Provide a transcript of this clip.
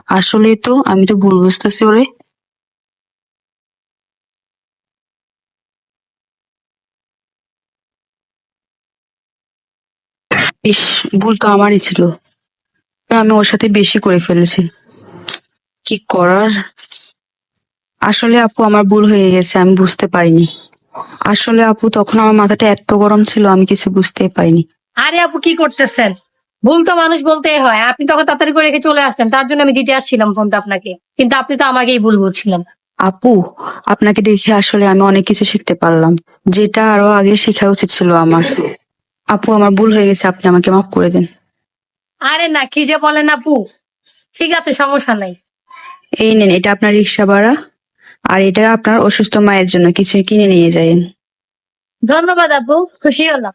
আসলে তো আমি তো ভুল বুঝতেছি ওরে। ইস, ভুল তো আমারই ছিল। আমি ওর সাথে বেশি করে ফেলেছি। কি করার। আসলে আপু আমার ভুল হয়ে গেছে, আমি বুঝতে পারিনি। আসলে আপু তখন আমার মাথাটা এত গরম ছিল, আমি কিছু বুঝতেই পারিনি। আরে আপু কি করতেছেন? ভুল তো মানুষ বলতেই হয়। আপনি তখন তাড়াতাড়ি করে রেখে চলে আসছেন, তার জন্য আমি দিতে আসছিলাম ফোনটা আপনাকে, কিন্তু আপনি তো আমাকেই ভুল বুঝছিলেন। আপু, আপনাকে দেখে আসলে আমি অনেক কিছু শিখতে পারলাম, যেটা আরো আগে শেখা উচিত ছিল আমার। আপু আমার ভুল হয়ে গেছে, আপনি আমাকে মাফ করে দেন। আরে না, কি যে বলেন আপু। ঠিক আছে, সমস্যা নাই। এই নেন, এটা আপনার রিক্সা ভাড়া, আর এটা আপনার অসুস্থ মায়ের জন্য কিছু কিনে নিয়ে যাবেন। ধন্যবাদ আপু, খুশি হলাম।